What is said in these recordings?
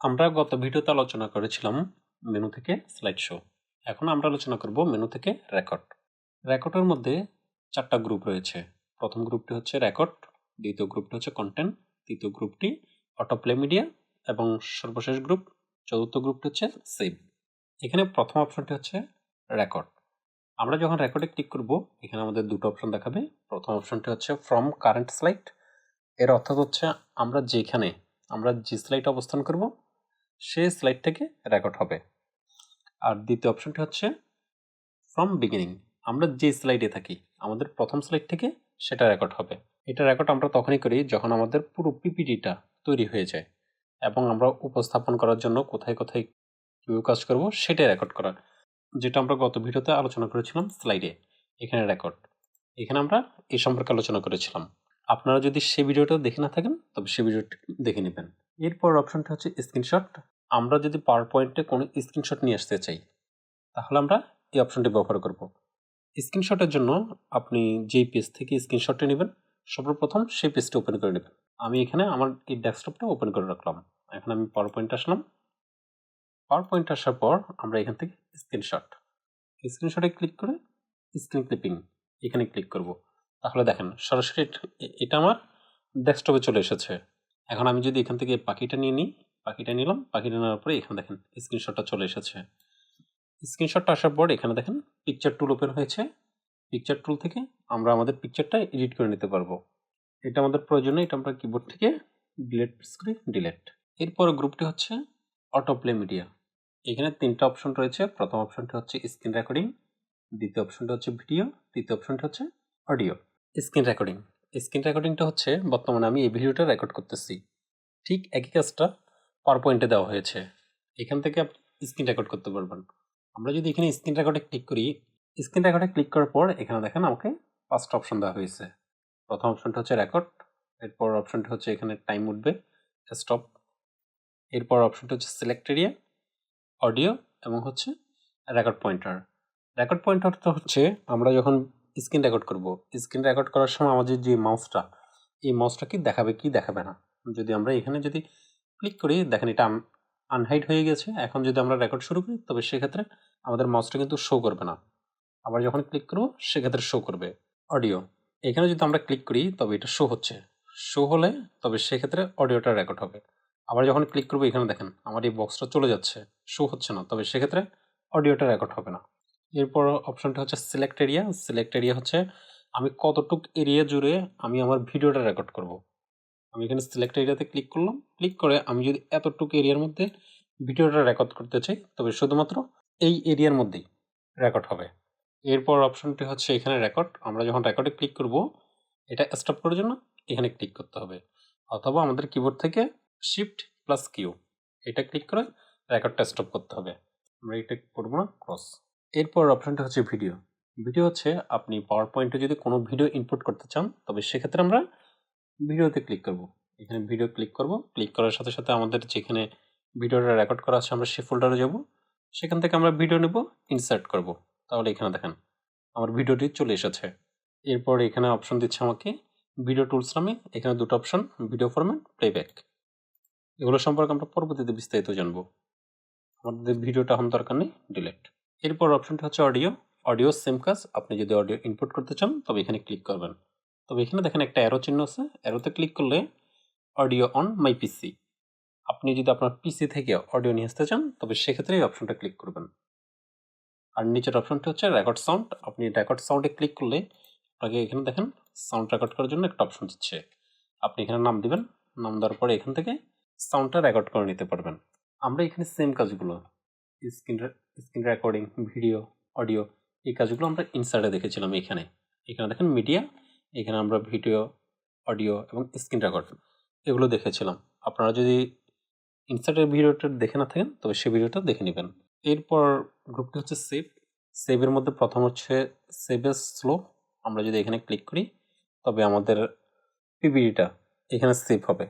আমরা গত ভিডিওতে আলোচনা করেছিলাম মেনু থেকে স্লাইড শো। এখন আমরা আলোচনা করব মেনু থেকে রেকর্ড। রেকর্ডের মধ্যে 4টা গ্রুপ রয়েছে। প্রথম গ্রুপটি হচ্ছে রেকর্ড, দ্বিতীয় গ্রুপটি হচ্ছে কন্টেন্ট, তৃতীয় গ্রুপটি অটোপ্লে মিডিয়া এবং সর্বশেষ গ্রুপ চতুর্থ গ্রুপটি হচ্ছে সেভ। এখানে প্রথম অপশনটি হচ্ছে রেকর্ড। আমরা যখন রেকর্ডে ক্লিক করব এখানে আমাদের দুটো অপশন দেখাবে। প্রথম অপশনটি হচ্ছে ফ্রম কারেন্ট স্লাইড, এর অর্থাৎ হচ্ছে আমরা যে স্লাইড অবস্থান করব সেই স্লাইড থেকে রেকর্ড হবে। আর দ্বিতীয় অপশনটি হচ্ছে ফ্রম বিগিনিং, আমরা যে স্লাইডে থাকি আমাদের প্রথম স্লাইড থেকে সেটা রেকর্ড হবে। এটা রেকর্ড আমরা তখনই করি যখন আমাদের পুরো পিপিটিটা তৈরি হয়ে যায় এবং আমরা উপস্থাপন করার জন্য কোথায় কোথায় কীভাবে কাজ করব সেটাই রেকর্ড করা, যেটা আমরা গত ভিডিওতে আলোচনা করেছিলাম স্লাইডে। এখানে রেকর্ড, এখানে আমরা এই সম্পর্কে আলোচনা করেছিলাম। আপনারা যদি সেই ভিডিওটা দেখে না থাকেন তবে সেই ভিডিওটি দেখে নেবেন। এরপর অপশনটা হচ্ছে স্ক্রিনশট। আমরা যদি পাওয়ার পয়েন্টে কোনো স্ক্রিনশট নিয়ে আসতে চাই তাহলে আমরা এই অপশনটি ব্যবহার করব। স্ক্রিনশটের জন্য আপনি যেই পেজ থেকে স্ক্রিনশটটা নেবেন সর্বপ্রথম সেই পেজটা ওপেন করে নেবেন। আমি এখানে আমার এই ডেস্কটপটা ওপেন করে রাখলাম। এখন আমি পাওয়ার পয়েন্টে আসলাম। পাওয়ার পয়েন্টে আসার পর আমরা এখান থেকে স্ক্রিনশটে ক্লিক করে স্ক্রিন ক্লিপিং এখানে ক্লিক করব। তাহলে দেখেন সরাসরি এটা আমার ডেস্কটপে চলে এসেছে। এখন আমি যদি এখান থেকে পাখিটা নিলাম, পাখিটা নেওয়ার পরে এখানে দেখেন স্ক্রিনশটটা চলে এসেছে। স্ক্রিনশটটা আসার পর এখানে দেখেন পিকচার টুল ওপেন হয়েছে। পিকচার টুল থেকে আমরা আমাদের পিকচারটা এডিট করে নিতে পারবো। এটা আমাদের প্রয়োজনে এটা আমরা কিবোর্ড থেকে ডিলেট। এরপর গ্রুপটি হচ্ছে অটোপ্লে মিডিয়া। এখানে 3টা অপশন রয়েছে। প্রথম অপশনটি হচ্ছে স্ক্রিন রেকর্ডিং, দ্বিতীয় অপশনটা হচ্ছে ভিডিও, তৃতীয় অপশনটা হচ্ছে অডিও। স্ক্রিন রেকর্ডিংটা হচ্ছে বর্তমানে আমি এই ভিডিওটা রেকর্ড করতেছি, ঠিক একই কাজটা পাওয়ার পয়েন্টে দেওয়া হয়েছে। এখান থেকে আপনি স্ক্রিন রেকর্ড করতে পারবেন। আমরা যদি এখানে স্ক্রিন রেকর্ডে ক্লিক করি, স্ক্রিন রেকর্ডে ক্লিক করার পর এখানে দেখেন আমাকে 5টা অপশন দেওয়া হয়েছে। প্রথম অপশনটা হচ্ছে রেকর্ড, এরপর অপশনটা হচ্ছে এখানে টাইম উঠবে, স্টপ, এরপর অপশনটা হচ্ছে সিলেক্ট এরিয়া, অডিও এবং হচ্ছে রেকর্ড পয়েন্টার। রেকর্ড পয়েন্টারটা হচ্ছে আমরা যখন স্ক্রিন রেকর্ড করব, স্ক্রিন রেকর্ড করার সময় আমাদের যে মাউসটা, এই মাউসটা কি দেখাবে কি দেখাবে না। যদি আমরা এখানে যদি ক্লিক করি দেখেন এটা আনহাইড হয়ে গেছে। এখন যদি আমরা রেকর্ড শুরু করি তবে সেক্ষেত্রে আমাদের মাউসটা কিন্তু শো করবে না। আবার যখন ক্লিক করব সেক্ষেত্রে শো করবে। অডিও, এখানে যদি আমরা ক্লিক করি তবে এটা শো হচ্ছে, শো হলে তবে সেক্ষেত্রে অডিওটা রেকর্ড হবে। আবার যখন ক্লিক করবো এখানে দেখেন আমার এই বক্সটা চলে যাচ্ছে, শো হচ্ছে না, তবে সেক্ষেত্রে অডিওটা রেকর্ড হবে না। এরপর অপশনটা হচ্ছে সিলেক্ট এরিয়া। সিলেক্ট এরিয়া হচ্ছে আমি কতটুক এরিয়া জুড়ে আমি আমার ভিডিওটা রেকর্ড করব। আমি এখানে সিলেক্ট এরিয়াতে ক্লিক করলাম। ক্লিক করে আমি যদি এতটুকু এরিয়ার মধ্যে ভিডিওটা রেকর্ড করতে চাই তবে শুধুমাত্র এই এরিয়ার মধ্যেই রেকর্ড হবে। এরপর অপশনটি হচ্ছে এখানে রেকর্ড। আমরা যখন রেকর্ডে ক্লিক করব এটা স্টপ করার জন্য এখানে ক্লিক করতে হবে, অথবা আমাদের কিবোর্ড থেকে শিফট প্লাস কিউ এটা ক্লিক করে রেকর্ডটা স্টপ করতে হবে। আমরা এটা করবো না, ক্রস। এরপর অপশনটা হচ্ছে ভিডিও। ভিডিও হচ্ছে আপনি পাওয়ার পয়েন্টে যদি কোনো ভিডিও ইনপুট করতে চান তবে সেক্ষেত্রে আমরা ভিডিওতে ক্লিক করব। এখানে ভিডিও ক্লিক করব। ক্লিক করার সাথে সাথে আমাদের যেখানে ভিডিওটা রেকর্ড করা আছে আমরা সেই ফোল্ডারে যাব। সেখান থেকে আমরা ভিডিও নেব, ইনসার্ট করব। তাহলে এখানে দেখেন আমার ভিডিওটি চলে এসেছে। এরপর এখানে অপশন দিচ্ছে আমাকে ভিডিও টুলস নামে। এখানে দুটো অপশন, ভিডিও ফরম্যাট, প্লেব্যাক। এগুলো সম্পর্কে আমরা পরবর্তীতে বিস্তারিত জানবো। আমাদের ভিডিওটা এখন দরকার নেই, ডিলেট। এরপর অপশনটা হচ্ছে অডিও। অডিও সেম কাজ, আপনি যদি অডিও ইনপুট করতে চান তবে এখানে ক্লিক করবেন। তবে এখানে দেখেন একটা অ্যারো চিহ্ন আছে, অ্যারোতে ক্লিক করলে অডিও অন মাই পিসি। আপনি যদি আপনার পিসি থেকে অডিও নিয়ে আসতে চান তবে সেক্ষেত্রে এই অপশনটা ক্লিক করবেন। আর নিচের অপশনটা হচ্ছে রেকর্ড সাউন্ড। আপনি রেকর্ড সাউন্ডে ক্লিক করলে আপনাকে এখানে দেখেন সাউন্ড রেকর্ড করার জন্য একটা অপশন দিচ্ছে। আপনি এখানে নাম দিবেন, নাম দেওয়ার পরে এখান থেকে সাউন্ডটা রেকর্ড করে নিতে পারবেন। আমরা এখানে সেম কাজগুলো স্ক্রিন রেকর্ডিং, ভিডিও, অডিও, এই কাজগুলো আমরা ইনসার্টে দেখেছিলাম। এখানে দেখেন মিডিয়া, এখানে আমরা ভিডিও, অডিও এবং স্ক্রিন রেকর্ড এগুলো দেখেছিলাম। আপনারা যদি ইনসার্টের ভিডিওটা দেখে না থাকেন তবে সেই ভিডিওটা দেখে নেবেন। এরপর গ্রুপটি হচ্ছে সেভ। সেভের মধ্যে প্রথম হচ্ছে সেভ এস স্লো। আমরা যদি এখানে ক্লিক করি তবে আমাদের পিপিটিটা এখানে সেভ হবে।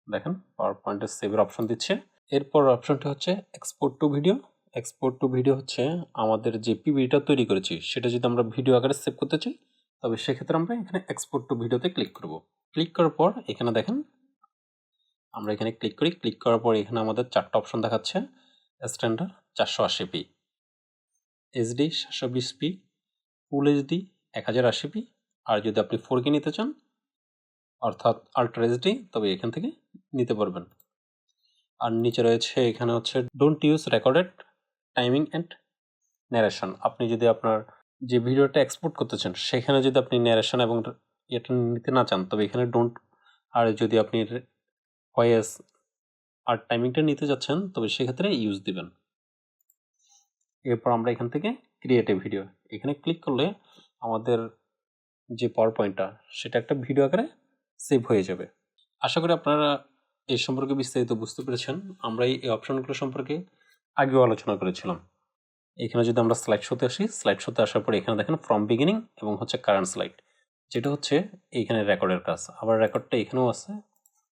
দেখেন পাওয়ার পয়েন্টের সেভের অপশন দিচ্ছে। এরপর অপশনটি হচ্ছে export two video. Export two video হচ্ছে আমাদের যে পিপিটিটা তৈরি করেছি সেটা যদি আমরা ভিডিও আকারে সেভ করতে চাই তবে সেক্ষেত্রে আমরা এখানে এক্সপোর্ট টু ভিডিওতে ক্লিক করব। ক্লিক করার পর এখানে দেখেন আমরা এখানে ক্লিক করি। ক্লিক করার পর এখানে আমাদের 4টা অপশন দেখাচ্ছে। Standard 480p, HD 720p, full HD 1080p, আর যদি আপনি 4K নিতে চান অর্থাৎ আল্ট্রা এইচডি, তবে এখান থেকে নিতে পারবেন। আর নিচে রয়েছে এখানে হচ্ছে don't use recorded timing and narration. আপনি যদি আপনার যে ভিডিওটা এক্সপোর্ট করতেছেন সেখানে যদি আপনি ন্যারেশন এবং এটা নিতে না চান, তবে এখানে ডোন্ট। আর যদি আপনি ভয়েস আর টাইমিংটা নিতে যাচ্ছেন, তবে সেক্ষেত্রে ইউজ দিবেন। এরপর আমরা এখান থেকে ক্রিয়েট এ ভিডিও এখানে ক্লিক করলে আমাদের যে পাওয়ার পয়েন্টটা সেটা একটা ভিডিও আকারে সেভ হয়ে যাবে। আশা করি আপনারা এই সম্পর্কে বিস্তারিত বুঝতে পেরেছেন। আমরা এই অপশনগুলো সম্পর্কে আগেও আলোচনা করেছিলাম। এখানে যদি আমরা স্লাইড শোতে আসি, স্লাইড শোতে আসার পরে এখানে দেখেন ফ্রম বিগিনিং এবং হচ্ছে কারেন্ট স্লাইড, যেটা হচ্ছে এইখানে রেকর্ডের কাজ। আবার রেকর্ডটা এখানেও আছে,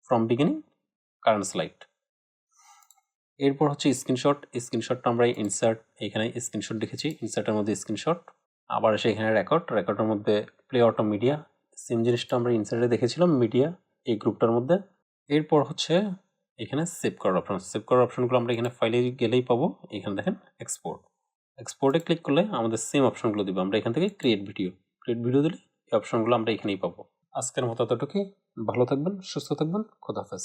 ফ্রম বিগিনিং কারেন্ট স্লাইড। এরপর হচ্ছে স্ক্রিনশট। স্ক্রিনশটটা আমরা ইনসার্ট, এখানে স্ক্রিনশট দেখেছি, ইনসার্টের মধ্যে স্ক্রিনশট। আবার এসে এখানে রেকর্ডের মধ্যে প্লে অটো মিডিয়া, সেম জিনিসটা আমরা ইনসার্টে দেখেছিলাম মিডিয়া এই গ্রুপটার মধ্যে। এরপর হচ্ছে এখানে সেভ করার অপশন। সেভ করার অপশনগুলো আমরা এখানে ফাইলে গেলেই পাবো। এখানে দেখেন এক্সপোর্ট। এক্সপোর্টে ক্লিক করলে আমাদের সেম অপশনগুলো দিবে। আমরা এখান থেকে ক্রিয়েট ভিডিও দিলে এই অপশনগুলো আমরা এখানেই পাবো। আজকের মতো এতটুকুই। ভালো থাকবেন, সুস্থ থাকবেন, খোদাহাফেজ।